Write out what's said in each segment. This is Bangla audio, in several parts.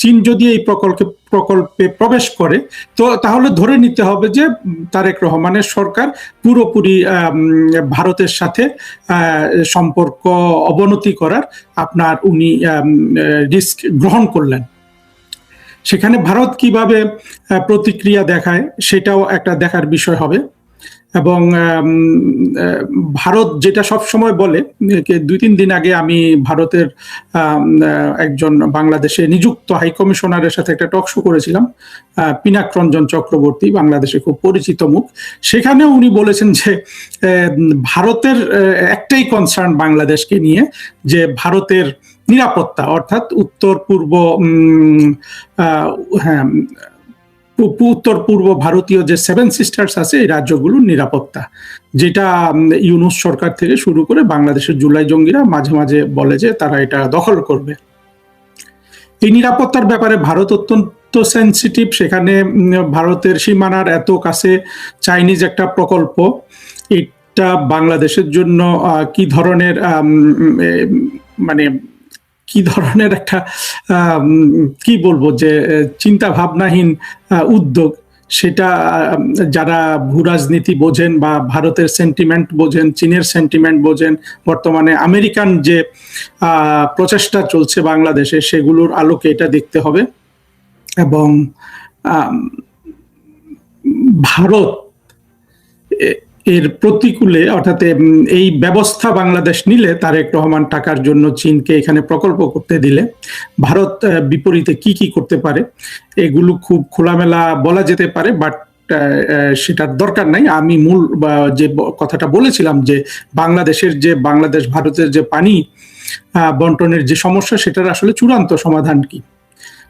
চীন যদি এই প্রকল্পে প্রবেশ করে, তো তাহলে ধরে নিতে হবে যে তারেক রহমানের সরকার পুরোপুরি ভারতের সাথে সম্পর্ক অবনতি করার উনি রিস্ক গ্রহণ করলেন। সেখানে ভারত কিভাবে প্রতিক্রিয়া দেখায় সেটাও একটা দেখার বিষয় হবে। এবং ভারত যেটা সব সময় বলে, 2-3 দিন আগে আমি ভারতের একজন বাংলাদেশে নিযুক্ত হাই কমিশনারের সাথে একটা টক শো করেছিলাম, পিনাক রঞ্জন চক্রবর্তী, বাংলাদেশে খুব পরিচিত মুখ। সেখানেও উনি বলেছেন যে ভারতের একটাই কনসার্ন বাংলাদেশকে নিয়ে, যে ভারতের নিরাপত্তা, অর্থাৎ উত্তর পূর্ব ভারতীয় যে 7 সিস্টার্স আছে এই রাজ্যগুলোর নিরাপত্তা, যেটা ইউনূস সরকার থেকে শুরু করে বাংলাদেশের জুলাই জঙ্গিরা মাঝে মাঝে বলে যে তারা এটা দখল করবে। এই নিরাপত্তার ব্যাপারে ভারত অত্যন্ত সেনসিটিভ। সেখানে ভারতের সীমানার এত কাছে চাইনিজ একটা প্রকল্প, এটা বাংলাদেশের জন্য কি ধরনের একটা কি বলবো, যে চিন্তা ভাবনাহীন উদ্যোগ, সেটা যারা ভূ রাজনীতি বোঝেন বা ভারতের সেন্টিমেন্ট বোঝেন, চীনের সেন্টিমেন্ট বোঝেন, বর্তমানে আমেরিকান যে প্রচেষ্টা চলছে বাংলাদেশে, সেগুলোর আলোকে এটা দেখতে হবে। এবং ভারত এর প্রতিকূলে, অর্থাৎ এই ব্যবস্থা বাংলাদেশ নিলে, তারেক রহমান টাকার জন্য চীনকে এখানে প্রকল্প করতে দিলে ভারত বিপরীতে কি কি করতে পারে, এগুলো খুব খোলামেলা বলা যেতে পারে, বাট সেটার দরকার নাই। আমি মূল যে কথাটা বলেছিলাম, যে বাংলাদেশ ভারতের যে পানি বন্টনের যে সমস্যা, সেটার আসলে চূড়ান্ত সমাধান কি।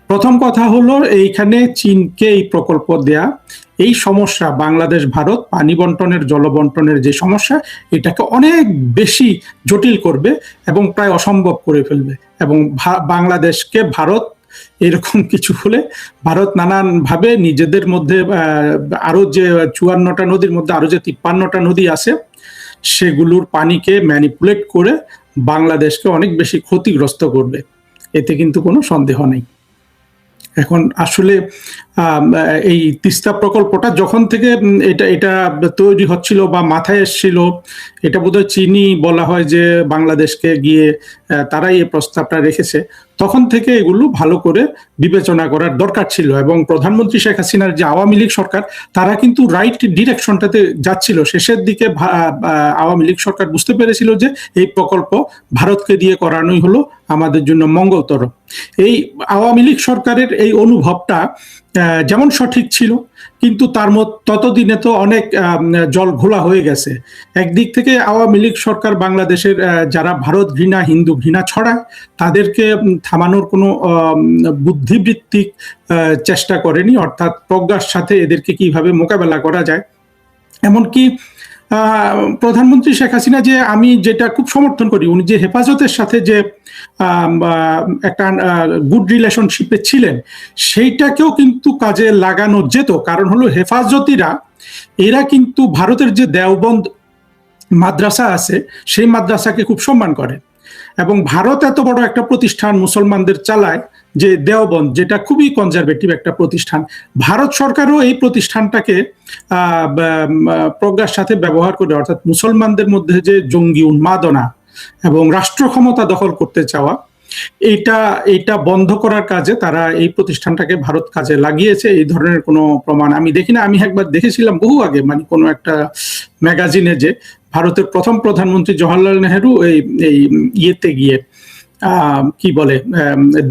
প্রথম কথা হলো, এইখানে চীনকে এই প্রকল্প দেয়া, এই সমস্যা বাংলাদেশ ভারত পানি বন্টনের, জল বন্টনের যে সমস্যা, এটাকে অনেক বেশি জটিল করবে এবং প্রায় অসম্ভব করে ফেলবে। এবং বাংলাদেশকে ভারত এরকম কিছু হলে ভারত নানানভাবে নিজেদের মধ্যে আরো যে 54টা নদীর মধ্যে আরো যে 53টা নদী আছে, সেগুলোর পানিকে ম্যানিপুলেট করে বাংলাদেশকে অনেক বেশি ক্ষতিগ্রস্ত করবে, এতে কিন্তু কোনো সন্দেহ নেই। এখন আসলে এই তিস্তা প্রকল্পটা যখন থেকে এটা তৈরি হচ্ছিল বা মাথায় এসেছিল, এটা বোধহয় চীনই বলা হয় যে বাংলাদেশকে গিয়ে তারাই এই প্রস্তাবটা রেখেছে, তখন থেকে এগুলো ভালো করে বিবেচনা করার দরকার ছিল। এবং প্রধানমন্ত্রী শেখ হাসিনার যে আওয়ামী লীগ সরকার, তারা কিন্তু রাইট ডিরেকশনটাতে যাচ্ছিল। শেষের দিকে আওয়ামী লীগ সরকার বুঝতে পেরেছিল যে এই প্রকল্প ভারতকে দিয়ে করানোই হলো আমাদের জন্য মঙ্গলতর। এই আওয়ামী লীগ সরকারের এই অনুভবটা যেমন সঠিক ছিল, কিন্তু ততদিনে তো অনেক জল ঘোলা হয়ে গেছে। একদিক থেকে আওয়ামী লীগ সরকার বাংলাদেশের যারা ভারত ঘৃণা, হিন্দু ঘৃণা ছড়ায়, তাদেরকে থামানোর কোনো বুদ্ধিবৃত্তিক চেষ্টা করেনি, অর্থাৎ প্রজ্ঞার সাথে এদেরকে কিভাবে মোকাবেলা করা যায়। এমনকি প্রধানমন্ত্রী শেখ হাসিনা, যে আমি যেটা খুব সমর্থন করি, উনি যে হেফাজতের সাথে যে একটা গুড রিলেশনশিপে ছিলেন, সেইটাকেও কিন্তু কাজে লাগানো যেত। কারণ হলো, হেফাজতিরা এরা কিন্তু ভারতের যে দেওবন্দ মাদ্রাসা আছে, সেই মাদ্রাসাকে খুব সম্মান করে। এবং ভারত এত বড় একটা প্রতিষ্ঠান মুসলমানদের চালায়, যে দেওবন্দ, যেটা খুবই কনজারভেটিভ একটা প্রতিষ্ঠান, ভারত সরকারও এই প্রতিষ্ঠানটাকে প্রজ্ঞার সাথে ব্যবহার করে, অর্থাৎ মুসলমানদের মধ্যে যে জঙ্গি উন্মাদনা এবং রাষ্ট্র ক্ষমতা দখল করতে চাওয়া, এইটা বন্ধ করার কাজে তারা এই প্রতিষ্ঠানটাকে ভারত কাজে লাগিয়েছে। এই ধরনের কোনো প্রমাণ আমি দেখি না। আমি একবার দেখেছিলাম বহু আগে, মানে কোনো একটা ম্যাগাজিনে, যে ভারতের প্রথম প্রধানমন্ত্রী জওহরলাল নেহেরু এই ইয়েতে গিয়ে কি বলে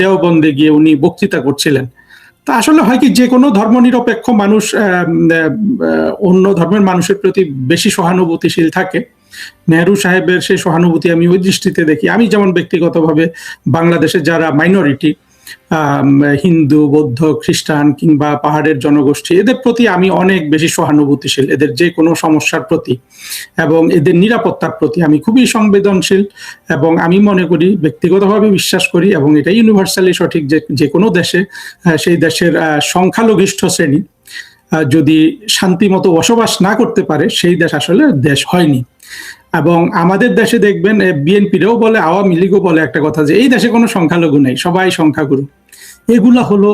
দেওবন্দে গিয়ে উনি বক্তৃতা করছিলেন। তা আসলে হয় কি, যে কোনো ধর্মনিরপেক্ষ মানুষ অন্য ধর্মের মানুষের প্রতি বেশি সহানুভূতিশীল থাকে। নেহেরু সাহেবের সেই সহানুভূতি আমি ওই দৃষ্টিতে দেখি। আমি যেমন ব্যক্তিগতভাবে বাংলাদেশে যারা মাইনরিটি, হিন্দু, বৌদ্ধ, খ্রিস্টান কিংবা পাহাড়ের জনগোষ্ঠী, এদের প্রতি আমি অনেক বেশি সহানুভূতিশীল, এদের যে কোনো সমস্যার প্রতি এবং এদের নিরাপত্তার প্রতি আমি খুবই সংবেদনশীল। এবং আমি মনে করি, ব্যক্তিগতভাবে বিশ্বাস করি, এবং এটা ইউনিভার্সালি সঠিক, যে কোনো দেশে সেই দেশের সংখ্যালঘিষ্ঠ শ্রেণী যদি শান্তিমতো বসবাস না করতে পারে, সেই দেশ আসলে দেশ হয়নি। এবং আমাদের দেশে দেখবেন, বিএনপিরাও বলে, আওয়ামী লীগও বলে একটা কথা, যে এই দেশে কোনো সংখ্যালঘু নেই, সবাই সংখ্যাগুরু। এগুলা হলো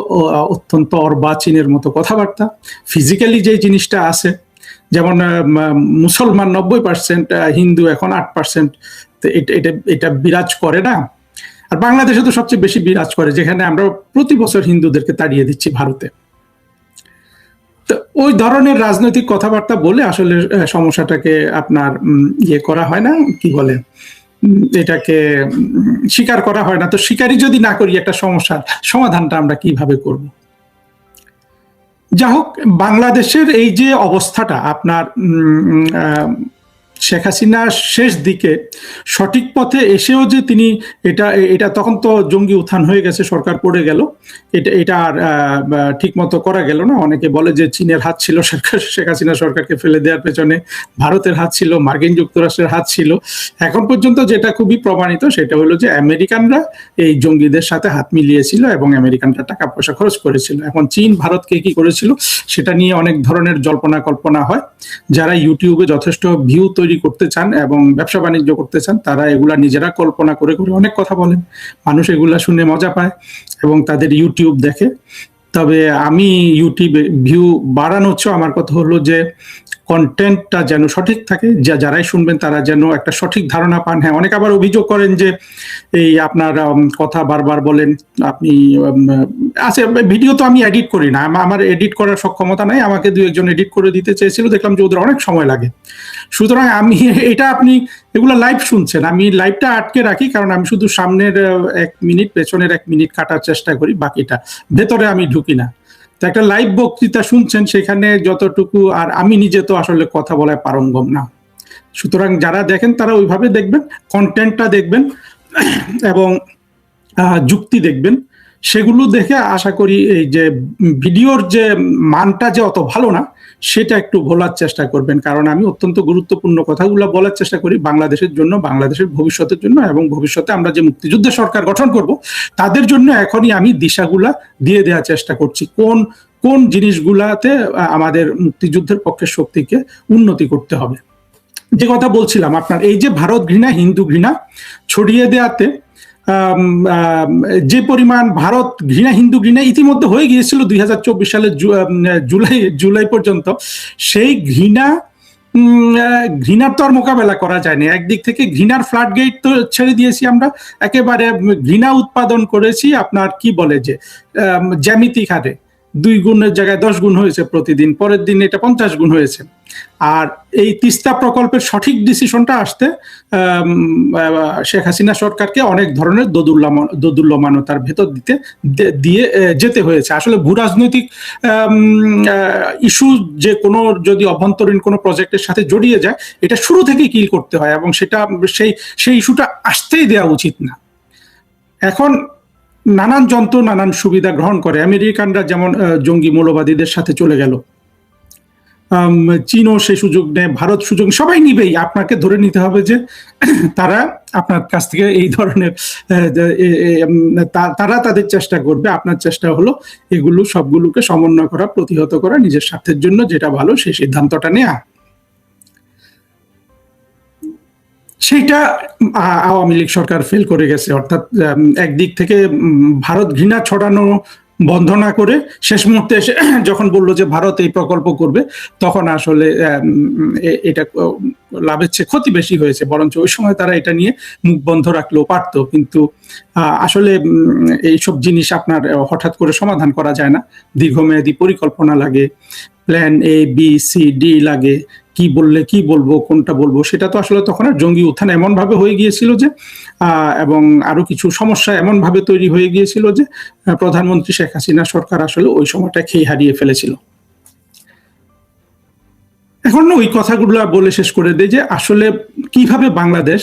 অত্যন্ত অর্বাচীনের মতো কথাবার্তা। ফিজিক্যালি যে জিনিসটা আছে, যেমন মুসলমান 90%, হিন্দু এখন 8%, এটা এটা বিরাজ করে না। আর বাংলাদেশে তো সবচেয়ে বেশি বিরাজ করে, যেখানে আমরা প্রতি বছর হিন্দুদেরকে তাড়িয়ে দিচ্ছি ভারতে। তো ওই ধরনের রাজনৈতিক কথাবার্তা বলে আসলে সমস্যাটাকে আপনার ইয়ে করা হয় না, কি বলে, এটাকে স্বীকার করা হয় না। তো স্বীকারই যদি না করি একটা সমস্যার সমাধানটা আমরা কিভাবে করব? যা হোক, বাংলাদেশের এই যে অবস্থাটা আপনার শেখ হাসিনা শেষ দিকে সঠিক পথে এসেও যে তিনি এটা এটা তখন তো জঙ্গি উত্থান হয়ে গেছে, সরকার পড়ে গেল, এটা আর ঠিক মতো করা গেল না। অনেকে বলে যে চীনের হাত ছিল শেখ হাসিনা সরকারকে ফেলে দেওয়ার পেছনে, ভারতের হাত ছিল, মার্কিন যুক্তরাষ্ট্রের হাত ছিল। এখন পর্যন্ত যেটা খুবই প্রমাণিত সেটা হলো যে আমেরিকানরা এই জঙ্গিদের সাথে হাত মিলিয়েছিল এবং আমেরিকানরা টাকা পয়সা খরচ করেছিল। এখন চীন ভারতকে কি করেছিল সেটা নিয়ে অনেক ধরনের জল্পনা কল্পনা হয়। যারা ইউটিউবে যথেষ্ট ভিউ তৈরি করতে চান এবং ব্যবসা বাণিজ্য করতে চান, তারা এগুলা নিজেরা কল্পনা করে করে অনেক কথা বলেন। মানুষ এগুলা শুনে মজা পায় এবং তাদের ইউটিউব দেখে। তবে আমি ইউটিউবে ভিউ বাড়ানোর চেয়ে আমার কথা হলো যে কন্টেন্টটা যেন সঠিক থাকে, যারাই শুনবেন তারা যেন একটা সঠিক ধারণা পান। হ্যাঁ, অনেকে আবার অভিযোগ করেন যে এই আপনার কথা বারবার বলেন আপনি। আচ্ছা, ভিডিও তো আমি এডিট করি না, আমার এডিট করার সক্ষমতা নাই। আমাকে দু একজন এডিট করে দিতে চেয়েছিল, দেখলাম যে ওদের অনেক সময় লাগে। সুতরাং আমি এটা, আপনি এগুলো লাইভ শুনছেন, আমি লাইভটা আটকে রাখি, কারণ আমি শুধু সামনের 1 মিনিট, পেছনের 1 মিনিট কাটার চেষ্টা করি, বাকিটা ভেতরে আমি ঢুকি না। তো একটা লাইভ বক্তৃতা শুনছেন, সেখানে যতটুকু, আর আমি নিজে তো আসলে কথা বলায় পারঙ্গম না। সুতরাং যারা দেখেন তারা ওইভাবে দেখবেন, কন্টেন্টটা দেখবেন এবং যুক্তি দেখবেন। সেগুলো দেখে আশা করি এই যে ভিডিওর যে মানটা যে অত ভালো না সেটা একটু বলার চেষ্টা করবেন, কারণ আমি অত্যন্ত গুরুত্বপূর্ণ কথাগুলো বলার চেষ্টা করি বাংলাদেশের জন্য, বাংলাদেশের ভবিষ্যতের জন্য, এবং ভবিষ্যতে আমরা যে মুক্তিযুদ্ধের সরকার গঠন করব তাদের জন্য এখনই আমি দিশাগুলা দিয়ে দেওয়ার চেষ্টা করছি, কোন কোন জিনিসগুলাতে আমাদের মুক্তিযুদ্ধের পক্ষের শক্তিকে উন্নতি করতে হবে। যে কথা বলছিলাম, আপনার এই যে ভারত ঘৃণা, হিন্দু ঘৃণা ছড়িয়ে দেওয়াতে যে পরিমাণ ভারত ঘৃণা, হিন্দু ঘৃণা ইতিমধ্যে হয়ে গিয়েছিল 2024 সালের জুলাই পর্যন্ত, সেই ঘৃণার তো আর মোকাবেলা করা যায়নি। একদিক থেকে ঘৃণার ফ্লাড গেট তো ছেড়ে দিয়েছি আমরা, একেবারে ঘৃণা উৎপাদন করেছি আপনার কি বলে যে জ্যামিতিক হারে 2 গুণের জায়গায় 10 গুণ হয়েছে প্রতিদিন, পরের দিন এটা 50 গুণ হয়েছে। আর এই তিস্তা প্রকল্পের সঠিক ডিসিশনটা আসতে শেখ হাসিনা সরকারকে অনেক ধরনের দোদুল্যমানতার ভেতর দিয়ে যেতে হয়েছে। আসলে ভূ রাজনৈতিক ইস্যু যে কোনো যদি অভ্যন্তরীণ কোনো প্রজেক্টের সাথে জড়িয়ে যায়, এটা শুরু থেকেই কিল করতে হয় এবং সেটা সেই ইস্যুটা আসতেই দেওয়া উচিত না। এখন নানান যন্ত্র নানান সুবিধা গ্রহণ করে, আমেরিকানরা যেমন জঙ্গি মৌলবাদীদের সাথে চলে গেল, চীনও সেই সুযোগ নেয়, ভারত সুযোগ, সবাই নিবেই। আপনাকে ধরে নিতে হবে যে তারা আপনার কাছ থেকে এই ধরনের তারা তাদের চেষ্টা করবে। আপনার চেষ্টা হলো এগুলো সবগুলোকে সমন্বয় করা, প্রতিহত করা, নিজের স্বার্থের জন্য যেটা ভালো সেই সিদ্ধান্তটা নেওয়া। সেইটা আওয়ামী লীগ সরকার ফেল করে গেছে। অর্থাৎ একদিক থেকে ভারত ঘৃণা ছড়ানো বন্ধ না করে শেষ মুহূর্তে এসে যখন বললো যে ভারত এই প্রকল্প করবে, তখন আসলে এটা লাভের চেয়ে ক্ষতি বেশি হয়েছে। বরঞ্চ ওই সময় তারা এটা নিয়ে মুখ বন্ধ রাখলেও পারতো। কিন্তু আসলে এইসব জিনিস আপনার হঠাৎ করে সমাধান করা যায় না, দীর্ঘমেয়াদী পরিকল্পনা লাগে, plan A B C D লাগে, কি বললে কি বলবো, কোনটা বলবো, সেটা তো আসলে তখন আর জঙ্গি উত্থান এমন ভাবে হয়ে গিয়েছিল যে এবং আরো কিছু সমস্যা এমন ভাবে তৈরি হয়ে গিয়েছিল যে প্রধানমন্ত্রী শেখ হাসিনা সরকার আসলে ওই সময়টা খেই হারিয়ে ফেলেছিল। এখন ওই কথাগুলো বলে শেষ করে দেয় যে আসলে কিভাবে বাংলাদেশ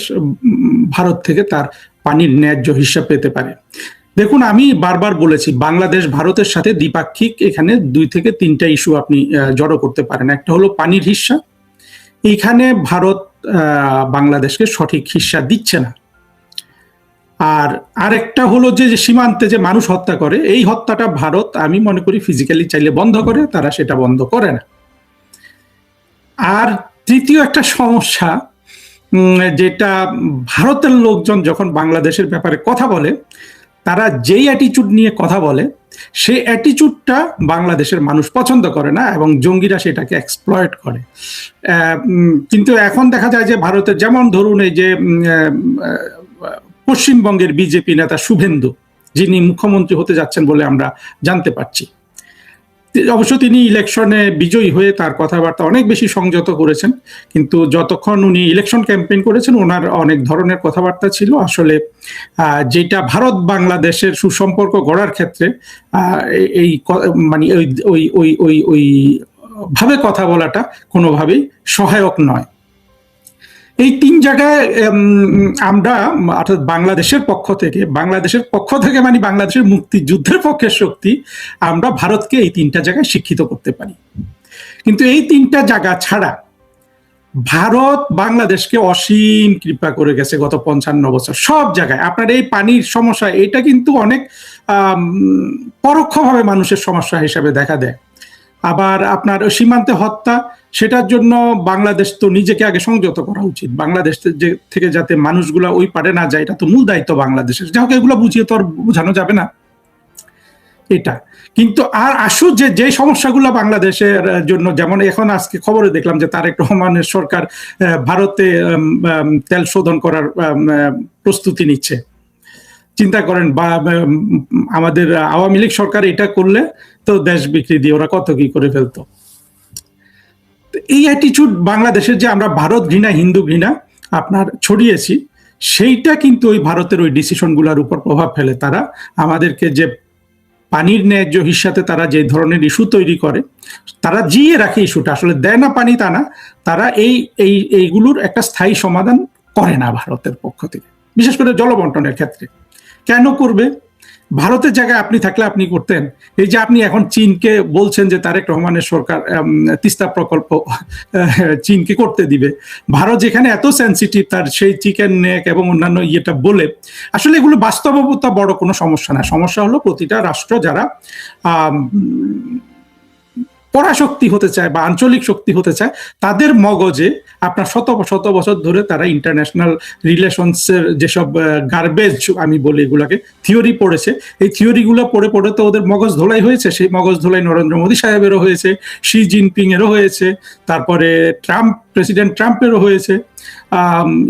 ভারত থেকে তার পানির ন্যায্য হিসাব পেতে পারে। দেখুন, আমি বারবার বলেছি বাংলাদেশ ভারতের সাথে দ্বিপাক্ষিক এখানে 2 থেকে 3টা ইস্যু আপনি জড়ো করতে পারেন। একটা হলো পানির হিস্যা, এইখানে ভারত বাংলাদেশকে সঠিক হিস্যা দিচ্ছে না। আর আরেকটা হলো যে সীমান্তে যে মানুষ হত্যা করে, এই হত্যাটা ভারত আমি মনে করি ফিজিক্যালি চাইলে বন্ধ করে, তারা সেটা বন্ধ করে না। আর তৃতীয় একটা সমস্যা, যেটা ভারতের লোকজন যখন বাংলাদেশের ব্যাপারে কথা বলে তারা যেই অ্যাটিচিউড নিয়ে কথা বলে সেই অ্যাটিচিউডটা বাংলাদেশের মানুষ পছন্দ করে না এবং জঙ্গিরা সেটাকে এক্সপ্লয়েট করে। কিন্তু এখন দেখা যায় যে ভারতের, যেমন ধরুন এই যে পশ্চিমবঙ্গের বিজেপি নেতা শুভেন্দু, যিনি মুখ্যমন্ত্রী হতে যাচ্ছেন বলে আমরা জানতে পারছি, অবশ্য তিনি ইলেকশনে বিজয়ী হয়ে তার কথাবার্তা অনেক বেশি সংযত করেছেন, কিন্তু যতক্ষণ উনি ইলেকশন ক্যাম্পেইন করেছেন ওনার অনেক ধরনের কথাবার্তা ছিল আসলে যেটা ভারত বাংলাদেশের সুসম্পর্ক গড়ার ক্ষেত্রে এই মানে ওই ওই ওই ওই ভাবে কথা বলাটা কোনোভাবেই সহায়ক নয়। এই তিন জায়গায় আমরা, অর্থাৎ বাংলাদেশের পক্ষ থেকে মানে বাংলাদেশের মুক্তিযুদ্ধের পক্ষের শক্তি, আমরা ভারতকে এই তিনটা জায়গায় শিক্ষিত করতে পারি। কিন্তু এই তিনটা জায়গা ছাড়া ভারত বাংলাদেশকে অসীম কৃপা করে গেছে গত 55 বছর সব জায়গায়। আপনার এই পানির সমস্যা, এটা কিন্তু অনেক পরোক্ষভাবে মানুষের সমস্যা হিসেবে দেখা দেয়। আবার আপনার সীমান্তে হত্যা, সেটার জন্য বাংলাদেশ তো নিজেকে আগে সংযত করা উচিত। বাংলাদেশ থেকে যাতে মানুষগুলা ওই পারে না যায়, এটা তো মূল দায়িত্ব বাংলাদেশের। যাই হোক, এগুলো বুঝিয়ে তো আর বোঝানো যাবে না এটা। কিন্তু আর আসুক যে সমস্যাগুলো বাংলাদেশের জন্য, যেমন এখন আজকে খবরে দেখলাম যে তারেক রহমানের সরকার ভারতে তেল শোধন করার প্রস্তুতি নিচ্ছে। চিন্তা করেন, বা আমাদের আওয়ামী লীগ সরকার এটা করলে তো দেশ বিক্রি দিয়ে ওরা কত কি করে ফেলতো। এই অ্যাটিচিউড বাংলাদেশের যে আমরা ভারত ঘৃণা, হিন্দু ঘৃণা আপনার ছড়িয়েছি, সেইটা কিন্তু ওই ভারতের ওই ডিসিশনগুলোর উপর প্রভাব ফেলে। তারা আমাদেরকে যে পানির ন্যায্য হিসাতে তারা যে ধরনের ইস্যু তৈরি করে, তারা জিয়ে রাখে ইস্যুটা, আসলে দেয় না পানি তা না, তারা এইগুলোর একটা স্থায়ী সমাধান করে না ভারতের পক্ষ থেকে, বিশেষ করে জলবন্টনের ক্ষেত্রে। কেন করবে? ভারতের জায়গায় আপনি থাকলে আপনি করতেন। এই যে আপনি এখন চীনকে বলছেন যে তারেক রহমানের সরকার তিস্তা প্রকল্প চীনকে করতে দিবে, ভারত যেখানে এত সেন্সিটিভ, তার সেই চিকেন নেক এবং অন্যান্য ইয়েটা বলে, আসলে এগুলো বাস্তবতা বড় কোনো সমস্যা না। সমস্যা হলো প্রতিটা রাষ্ট্র যারা পরাশক্তি হতে চায় বা আঞ্চলিক শক্তি হতে চায়, তাদের মগজে আপনার শত শত বছর ধরে তারা ইন্টারন্যাশনাল রিলেশনসের যেসব গার্বেজ আমি বলি এগুলাকে থিওরি পড়েছে, এই থিওরিগুলো পড়ে পড়ে তো ওদের মগজ ধোলাই হয়েছে। সেই মগজ ধোলাই নরেন্দ্র মোদী সাহেবেরও হয়েছে, শি জিনপিং এরও হয়েছে, তারপরে প্রেসিডেন্ট ট্রাম্পেরও হয়েছে,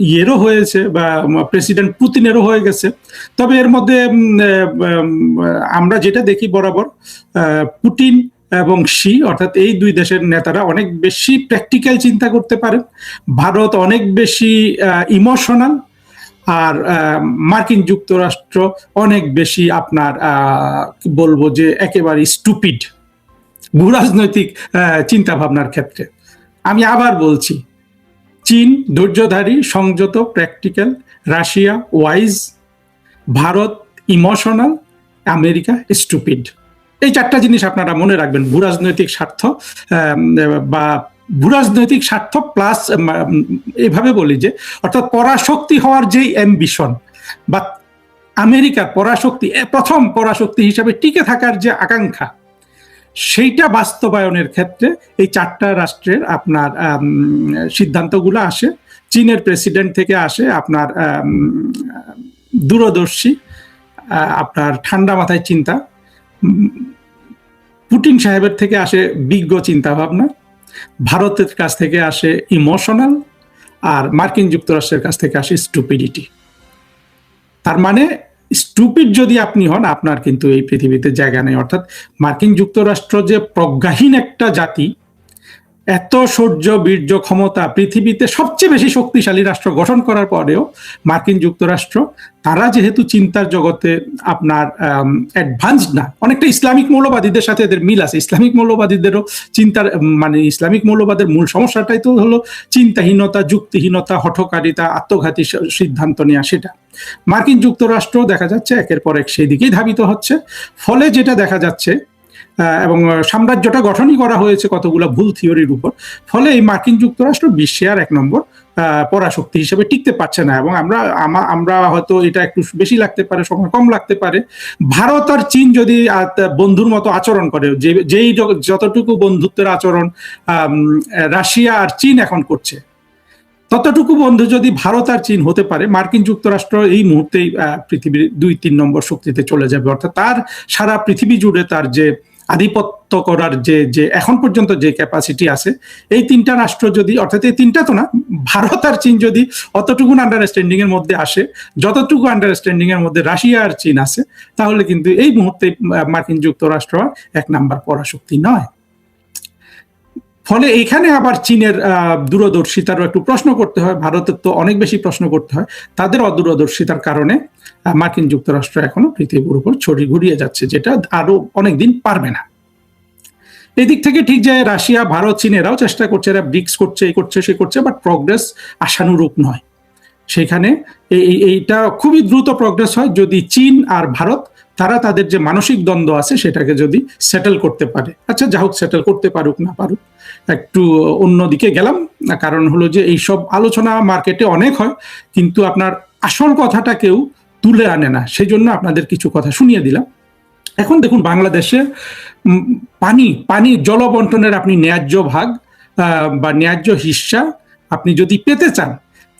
ইয়েরও হয়েছে, বা প্রেসিডেন্ট পুতিনেরও হয়ে গেছে। তবে এর মধ্যে আমরা যেটা দেখি বরাবর, পুতিন এবং শি, অর্থাৎ এই দুই দেশের নেতারা অনেক বেশি প্র্যাকটিক্যাল চিন্তা করতে পারেন, ভারত অনেক বেশি ইমোশনাল, আর মার্কিন যুক্তরাষ্ট্র অনেক বেশি আপনার বলবো যে একেবারে স্টুপিড ভূরাজনৈতিক চিন্তা ভাবনার ক্ষেত্রে। আমি আবার বলছি, চীন ধৈর্যধারী, সংযত, practical, Russia wise, Bharat emotional, America stupid. এই চারটা জিনিস আপনারা মনে রাখবেন। ভূরাজনৈতিক স্বার্থ বা ভূরাজনৈতিক স্বার্থ প্লাস, এভাবে বলি যে অর্থাৎ পরাশক্তি হওয়ার যেই অ্যাম্বিশন, বা আমেরিকার পরাশক্তি, প্রথম পরাশক্তি হিসাবে টিকে থাকার যে আকাঙ্ক্ষা, সেইটা বাস্তবায়নের ক্ষেত্রে এই চারটা রাষ্ট্রের আপনার সিদ্ধান্তগুলো আসে। চীনের প্রেসিডেন্ট থেকে আসে আপনার দূরদর্শী, আপনার ঠান্ডা মাথায় চিন্তা, পুতিন সাহেবের থেকে আসে বিজ্ঞ চিন্তা ভাবনা, ভারতের কাছ থেকে আসে ইমোশনাল, আর মার্কিন যুক্তরাষ্ট্রের কাছ থেকে আসে স্টুপিডিটি। তার মানে স্টুপিড যদি আপনি হন, আপনার কিন্তু এই পৃথিবীতে জায়গা নেই। অর্থাৎ মার্কিন যুক্তরাষ্ট্র যে প্রজ্ঞাহীন একটা জাতি, এত শৌর্য বীর্য ক্ষমতা, পৃথিবীতে সবচেয়ে বেশি শক্তিশালী রাষ্ট্র গঠন করার পরেও মার্কিন যুক্তরাষ্ট্র, তারা যেহেতু চিন্তার জগতে আপনার অ্যাডভান্স না, অনেকটা ইসলামিক মৌলবাদীদের সাথে এদের মিল আছে। ইসলামিক মৌলবাদীদেরও চিন্তার মানে ইসলামিক মৌলবাদের মূল সমস্যাটাই তো হলো চিন্তাহীনতা, যুক্তিহীনতা, হঠকারিতা, আত্মঘাতী সিদ্ধান্ত নেওয়া। সেটা মার্কিন যুক্তরাষ্ট্র দেখা যাচ্ছে একের পর এক সেই দিকেই ধাবিত হচ্ছে। ফলে যেটা দেখা যাচ্ছে, এবং সাম্রাজ্যটা গঠনই করা হয়েছে কতগুলো ভুল থিওরির উপর, ফলে এই মার্কিন যুক্তরাষ্ট্র বিশ্বে আর এক নম্বর পরাশক্তি হিসেবে টিকতে পারছে না। এবং আমরা হয়তো এটা একটু বেশি লাগতে পারে, সময় কম লাগতে পারে। ভারত আর চীন যদি বন্ধুর মতো আচরণ করে, যেই যতটুকু বন্ধুত্বের আচরণ রাশিয়া আর চীন এখন করছে, ততটুকু বন্ধু যদি ভারত আর চীন হতে পারে, মার্কিন যুক্তরাষ্ট্র এই মুহূর্তেই পৃথিবীর 2-3 নম্বর শক্তিতে চলে যাবে। অর্থাৎ তার সারা পৃথিবী জুড়ে তার যে আধিপত্য করার যে এখন পর্যন্ত যে ক্যাপাসিটি আছে, এই তিনটা রাষ্ট্র যদি, অর্থাৎ এই তিনটা তো না, ভারত আর চীন যদি অতটুকু আন্ডারস্ট্যান্ডিং এর মধ্যে আসে, যতটুকু আন্ডারস্ট্যান্ডিং এর মধ্যে রাশিয়া আর চীন আছে, তাহলে কিন্তু এই মুহূর্তে মার্কিন যুক্তরাষ্ট্র 1 নাম্বার পরাশক্তি নয়। ফলে এখানে আবার চীনের দূরদর্শিতারও একটু প্রশ্ন করতে হয়, ভারতের তো অনেক বেশি প্রশ্ন করতে হয়। তাদের অদূরদর্শিতার কারণে মার্কিন যুক্তরাষ্ট্র এখনো পৃথিবীর উপর ছড়ি ঘুরিয়ে যাচ্ছে, যেটা আরো অনেকদিন পারবে না। এদিক থেকে ঠিক যে রাশিয়া, ভারত, চীন এরাও চেষ্টা করছে, এরা ব্রিক্স করছে, এই করছে, সে করছে, বাট প্রগ্রেস আশানুরূপ নয়। সেখানে এইটা খুবই দ্রুত প্রগ্রেস হয় যদি চীন আর ভারত তারা তাদের যে মানসিক দ্বন্দ্ব আছে সেটাকে যদি সেটেল করতে পারে। আচ্ছা, যা হোক, সেটেল করতে পারুক না পারুক, একটু অন্যদিকে গেলাম। কারণ হলো যে এইসব আলোচনা মার্কেটে অনেক হয়, কিন্তু আপনার আসল কথাটা কেউ তুলে আনে না, সেই জন্য আপনাদের কিছু কথা শুনিয়ে দিলাম। এখন দেখুন, বাংলাদেশে পানি জল বন্টনের আপনি ন্যায্য ভাগ বা ন্যায্য হিস্সা আপনি যদি পেতে চান,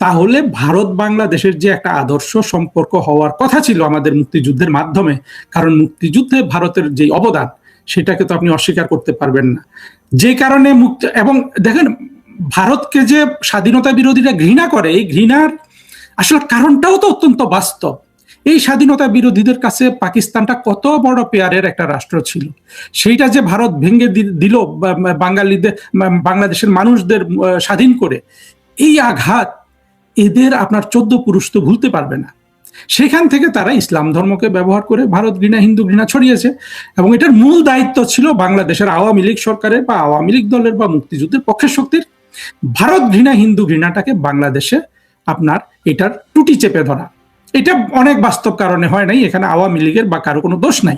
তাহলে ভারত বাংলাদেশের যে একটা আদর্শ সম্পর্ক হওয়ার কথা ছিল আমাদের মুক্তিযুদ্ধের মাধ্যমে, কারণ মুক্তিযুদ্ধে ভারতের যে অবদান সেটাকে তো আপনি অস্বীকার করতে পারবেন না। যে কারণে এবং দেখেন, ভারতকে যে স্বাধীনতা বিরোধীরা ঘৃণা করে, এই ঘৃণার আসলে কারণটাও তো অত্যন্ত বাস্তব। এই স্বাধীনতা বিরোধীদের কাছে পাকিস্তানটা কত বড় পেয়ারের একটা রাষ্ট্র ছিল, সেইটা যে ভারত ভেঙে দিল বাঙালিদের, বাংলাদেশের মানুষদের স্বাধীন করে, এই আঘাত এদের আপনার 14 পুরুষ তো ভুলতে পারবে না। সেখান থেকে তারা ইসলাম ধর্মকে ব্যবহার করে ভারত ঘৃণা, হিন্দু ঘৃণা ছড়িয়েছে, এবং এটার মূল দায়িত্ব ছিল বাংলাদেশের আওয়ামী লীগ সরকারের বা আওয়ামী লীগ দলের বা মুক্তিযুদ্ধের পক্ষের শক্তির, ভারত ঘৃণা, হিন্দু ঘৃণাটাকে বাংলাদেশে আপনার এটার টুটি চেপে ধরা। এটা অনেক বাস্তব কারণে হয় নাই, এখানে আওয়ামী লীগের বা কারো কোনো দোষ নাই।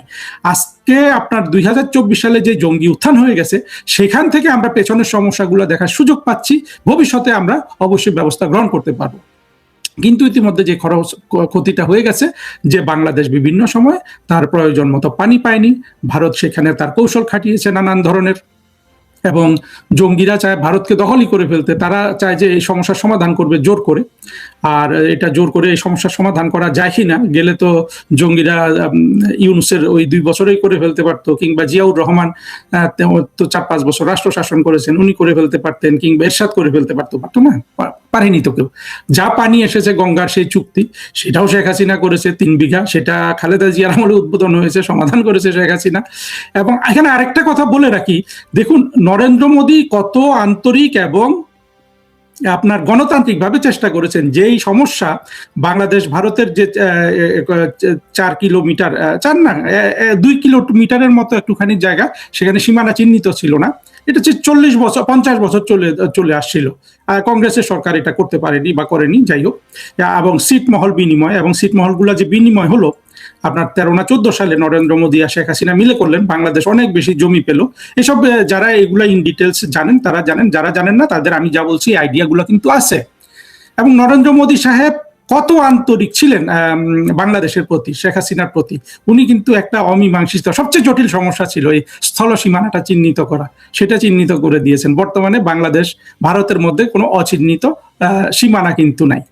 আজকে আপনার 2024 সালে যে জঙ্গি উত্থান হয়ে গেছে, সেখান থেকে আমরা পেছনের সমস্যাগুলো দেখার সুযোগ পাচ্ছি। ভবিষ্যতে আমরা অবশ্যই ব্যবস্থা গ্রহণ করতে পারবো, কিন্তু ইতিমধ্যে যে ক্ষতিটা হয়ে গেছে, যে বাংলাদেশ বিভিন্ন সময় তার প্রয়োজন মতো পানি পায়নি, ভারত সেখানে তার কৌশল খাটিয়েছে নানান ধরনের, এবং জঙ্গিরা চায় ভারতকে দখলই করে ফেলতে। তারা চায় যে এই সমস্যার সমাধান করবে জোর করে, আর এটা জোর করে এই সমস্যার সমাধান করা যায় কি না, গেলে তো জঙ্গিরা ইউনূসের ওই 2 বছরেই করে ফেলতে পারতো, কিংবা জিয়াউর রহমান তো 4-5 বছর রাষ্ট্র শাসন করেছেন, উনি করে ফেলতে পারতেন, কিংবা এরশাদ করে ফেলতে পারতো না, পারেনি তো কেউ। যা পানি এসেছে গঙ্গার সেই চুক্তি, সেটাও শেখ হাসিনা করেছে 3 বিঘা, সেটা খালেদা জিয়ার আমলে উদ্বোধন হয়েছে, সমাধান করেছে শেখ হাসিনা। এবং এখানে আরেকটা কথা বলে রাখি, দেখুন নরেন্দ্র মোদী কত আন্তরিক এবং আপনার গণতান্ত্রিকভাবে চেষ্টা করেছেন, যেই সমস্যা বাংলাদেশ ভারতের যে 4 কিলোমিটার, 4 না 2 কিলোমিটারের মতো একটুখানি জায়গা, সেখানে সীমানা চিহ্নিত ছিল না, এটা 40 বছর 50 বছর চলে আসছিল। কংগ্রেসের সরকার এটা করতে পারেনি বা করেনি, যাই হোক। এবং সিটমহল বিনিময়, এবং সিটমহলগুলো যে বিনিময় হলো আপনার 13 না 14 সালে নরেন্দ্র মোদী আর শেখ হাসিনা মিলে করলেন, বাংলাদেশ অনেক বেশি জমি পেল। এসব যারা এগুলা ইন ডিটেলস জানেন তারা জানেন, যারা জানেন না তাদের আমি যা বলছি আইডিয়াগুলো কিন্তু আছে। এবং নরেন্দ্র মোদী সাহেব কত আন্তরিক ছিলেন বাংলাদেশের প্রতি, শেখ হাসিনার প্রতি। উনি কিন্তু একটা অমীমাংসিত, সবচেয়ে জটিল সমস্যা ছিল এই স্থল সীমানাটা চিহ্নিত করা, সেটা চিহ্নিত করে দিয়েছেন। বর্তমানে বাংলাদেশ ভারতের মধ্যে কোনো অচিহ্নিত সীমানা কিন্তু নাই।